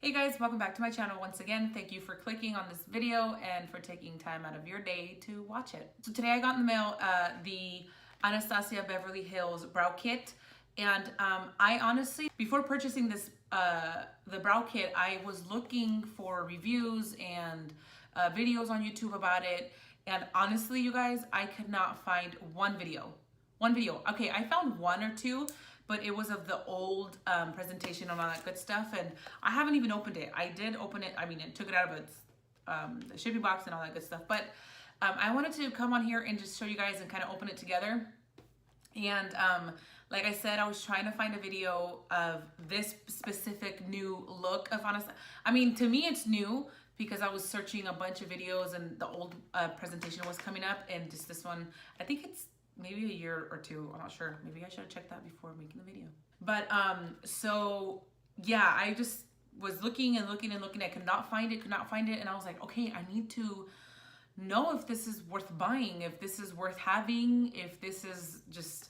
Hey guys, welcome back to my channel once again. Thank you for clicking on this video and for taking time out of your day to watch it. So today I got in the mail the Anastasia Beverly Hills brow kit, and I honestly, before purchasing this the brow kit, I was looking for reviews and videos on YouTube about it, and honestly you guys, I could not find one video. Okay, I found one or two, but it was of the old presentation and all that good stuff, and I haven't even opened it. I did open it, I mean, it took it out of its the shipping box and all that good stuff, but I wanted to come on here and just show you guys and kind of open it together. And like I said, I was trying to find a video of this specific new look of Anastasia. I mean, to me it's new because I was searching a bunch of videos and the old presentation was coming up, and just this one, I think it's maybe a year or two, I'm not sure. Maybe I should have checked that before making the video. But so yeah, I just was looking and looking and looking. I could not find it, and I was like, okay, I need to know if this is worth buying, if this is worth having, if this is just,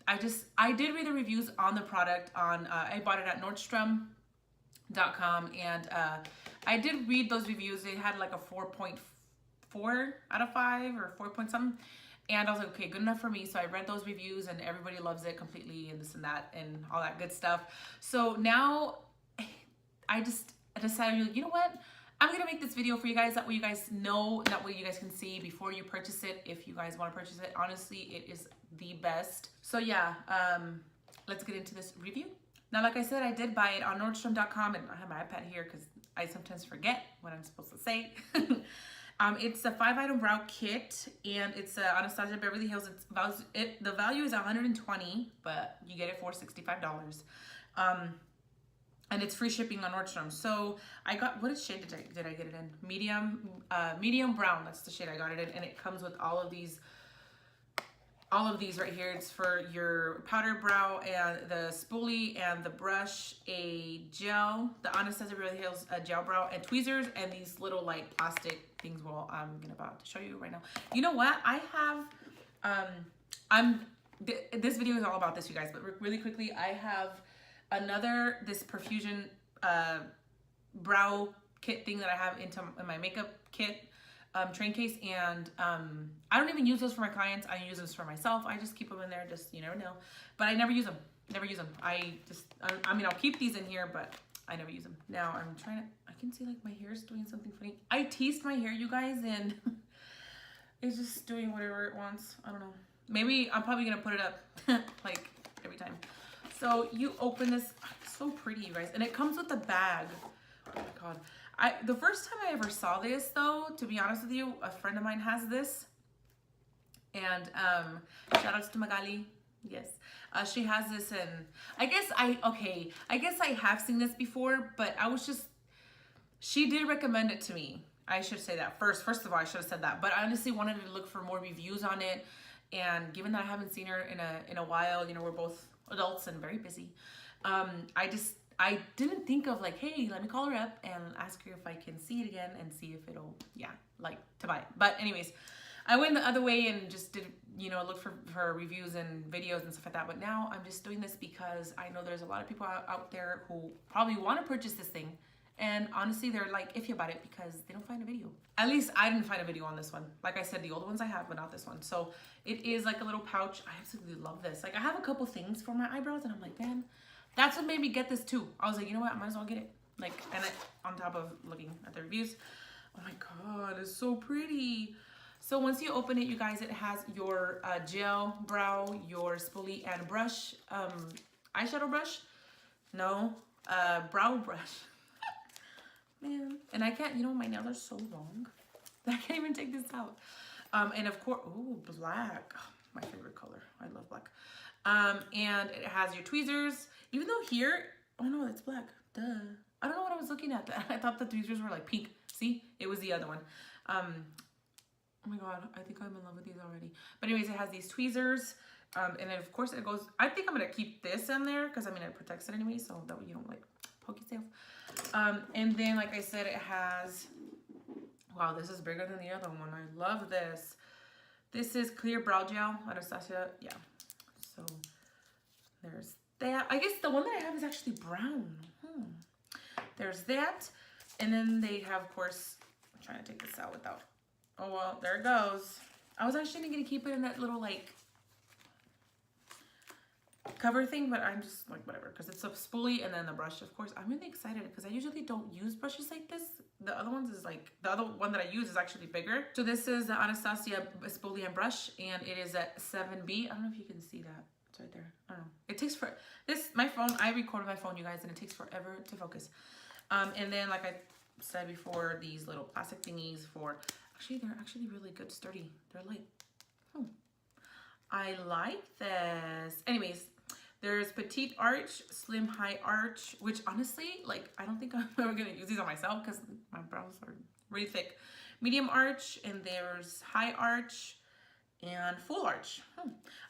I did read the reviews on the product on I bought it at Nordstrom.com, and I did read those reviews. They had like a 4.4 out of 5 or 4 point something. And I was like, okay, good enough for me. So I read those reviews and everybody loves it completely and this and that and all that good stuff. So now I decided, you know what? I'm going to make this video for you guys. That way you guys know, that way you guys can see before you purchase it. If you guys want to purchase it, honestly, it is the best. So yeah, let's get into this review. Now, like I said, I did buy it on Nordstrom.com, and I have my iPad here because I sometimes forget what I'm supposed to say. It's a 5-item brow kit, and it's Anastasia Beverly Hills. The value is $120, but you get it for $65. And it's free shipping on Nordstrom. So I got, what shade did I get it in? Medium brown. That's the shade I got it in, and it comes with all of these right here. It's for your powder brow and the spoolie and the brush, a gel, the Anastasia Beverly Hills gel brow, and tweezers, and these little like plastic things. Well, I'm about to show you right now. You know what? I have, this video is all about this, you guys, but really quickly, I have this perfusion brow kit thing that I have in my makeup kit train case, and I don't even use those for my clients. I use those for myself. I just keep them in there, just, you never know, but I never use them. I mean, I'll keep these in here, but I never use them. Now I'm trying to, I can see like my hair is doing something funny. I teased my hair, you guys, and it's just doing whatever it wants. I don't know. Maybe I'm probably gonna put it up like every time. So you open this, it's so pretty, you guys, and it comes with a bag. Oh my God. The first time I ever saw this, though, to be honest with you, a friend of mine has this, and shout outs to Magali. Yes, she has this, and I guess I have seen this before, but she did recommend it to me. I should say that first of all, I should have said that, but I honestly wanted to look for more reviews on it, and given that I haven't seen her in a while, you know, we're both adults and very busy, I didn't think of like, hey, let me call her up and ask her if I can see it again and see if it'll, yeah, like to buy it. But anyways, I went the other way and just did, you know, look for reviews and videos and stuff like that. But now I'm just doing this because I know there's a lot of people out there who probably want to purchase this thing. And honestly, they're like iffy about it because they don't find a video. At least I didn't find a video on this one. Like I said, the older ones I have, but not this one. So it is like a little pouch. I absolutely love this. Like I have a couple things for my eyebrows and I'm like, man, that's what made me get this too. I was like, you know what? I might as well get it. Like, and on top of looking at the reviews. Oh my God, it's so pretty. So once you open it, you guys, it has your gel brow, your spoolie and brush, eyeshadow brush. No, brow brush. Man, and I can't, you know, my nails are so long that I can't even take this out. And of course, ooh, black. Oh, my favorite color. I love black. And it has your tweezers, even though here, oh no, it's black. Duh. I don't know what I was looking at. I thought the tweezers were like pink. See, it was the other one. Oh my God, I think I'm in love with these already. But anyways, it has these tweezers. And then of course it goes, I think I'm going to keep this in there because I mean, it protects it anyway. So that way you don't like poke yourself. And then, like I said, it has, wow, this is bigger than the other one. I love this. This is clear brow gel, Anastasia. Yeah. So there's that. I guess the one that I have is actually brown. there's that. And then they have, of course, I'm trying to take this out without, oh well, there it goes. I was actually gonna keep it in that little like cover thing, but I'm just like whatever, because it's a spoolie and then the brush, of course. I'm really excited because I usually don't use brushes like this. The other ones is like, the other one that I use is actually bigger. So this is the Anastasia spoolie and brush, and it is at 7B. I don't know if you can see that. It's right there. I don't know. It takes for this, my phone, I record with my phone, you guys, and it takes forever to focus. And then like I said before, these little plastic thingies for, actually they're actually really good, sturdy. They're like, oh, I like this. Anyways, there's petite arch, slim high arch, which honestly, like, I don't think I'm ever gonna use these on myself because my brows are really thick. Medium arch, and there's high arch and full arch.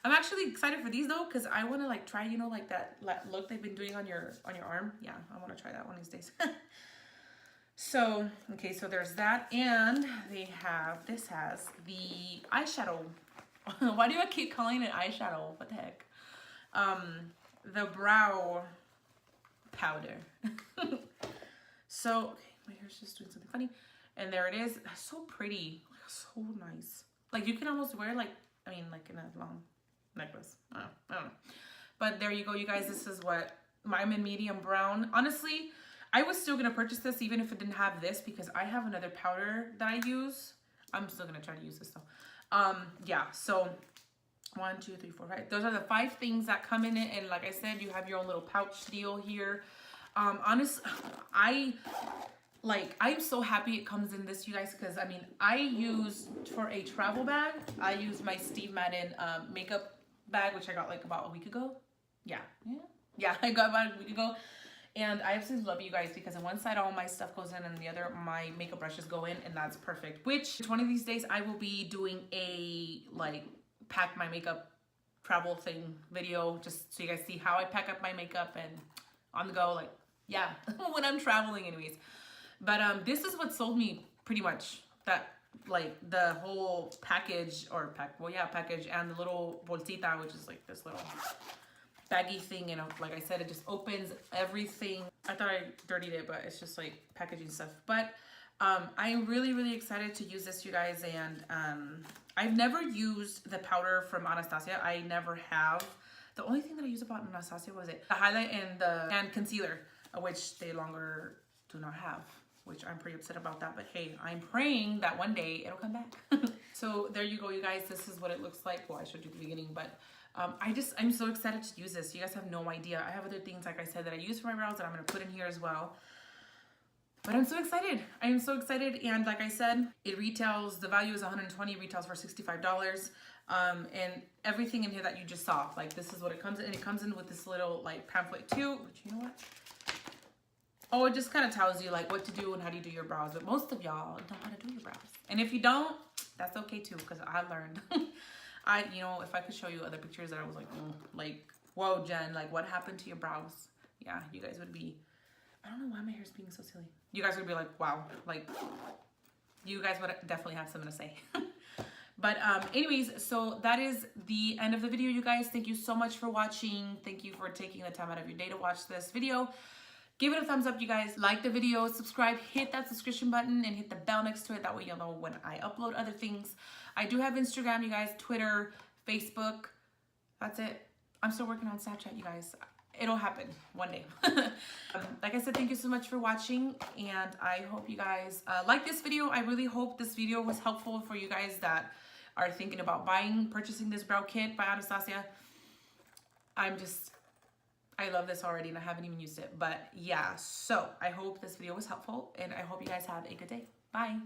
I'm actually excited for these though, because I want to like try, you know, like that look they've been doing on your arm. Yeah, I want to try that one of these days. So, okay, so there's that, and they have, this has the eyeshadow. Why do I keep calling it eyeshadow? What the heck? The brow powder. So, okay, my hair's just doing something funny. And there it is. That's so pretty. So nice. Like, you can almost wear, like, I mean, like in a long necklace. I don't know. But there you go, you guys. This is what, I'm in medium brown. Honestly, I was still going to purchase this even if it didn't have this, because I have another powder that I use. I'm still going to try to use this though. Yeah, so 1, 2, 3, 4, 5. Those are the 5 things that come in it. And like I said, you have your own little pouch deal here. Honestly, I'm so happy it comes in this, you guys, because I mean, I use for a travel bag, I use my Steve Madden makeup bag, which I got like about a week ago. Yeah, I got about a week ago. And I absolutely love you guys, because on one side all my stuff goes in and the other my makeup brushes go in, and that's perfect. Which one of these days I will be doing a like pack my makeup travel thing video, just so you guys see how I pack up my makeup and on the go, like, yeah, when I'm traveling anyways. But this is what sold me pretty much, that like the whole package, or package, and the little bolsita, which is like this little baggy thing, and like I said, it just opens everything. I thought I dirtied it, but it's just like packaging stuff. But I'm really excited to use this, you guys. And I've never used the powder from Anastasia. I never have. The only thing that I use about Anastasia was the highlight and concealer, which they longer do not have, which I'm pretty upset about that. But hey, I'm praying that one day it'll come back. So there you go, you guys. This is what it looks like. Well, I showed you at the beginning, but I'm so excited to use this. You guys have no idea. I have other things, like I said, that I use for my brows that I'm going to put in here as well. But I'm so excited. I am so excited. And like I said, it retails, the value is $120, retails for $65. And everything in here that you just saw, like this is what it comes in. And it comes in with this little like pamphlet too, which, you know what? Oh, it just kind of tells you like what to do and how do you do your brows. But most of y'all know how to do your brows. And if you don't, that's okay too, because I learned. You know, if I could show you other pictures that I was like, whoa, Jen, like what happened to your brows? Yeah, you guys would be, I don't know why my hair's being so silly. You guys would be like, wow, like you guys would definitely have something to say. But anyways, so that is the end of the video, you guys. Thank you so much for watching. Thank you for taking the time out of your day to watch this video. Give it a thumbs up, you guys. Like the video, subscribe, hit that subscription button, and hit the bell next to it. That way you'll know when I upload other things. I do have Instagram, you guys, Twitter, Facebook. That's it. I'm still working on Snapchat, you guys. It'll happen one day. Like I said, thank you so much for watching, and I hope you guys like this video. I really hope this video was helpful for you guys that are thinking about purchasing this brow kit by Anastasia. I love this already, and I haven't even used it. But yeah, so I hope this video was helpful, and I hope you guys have a good day. Bye.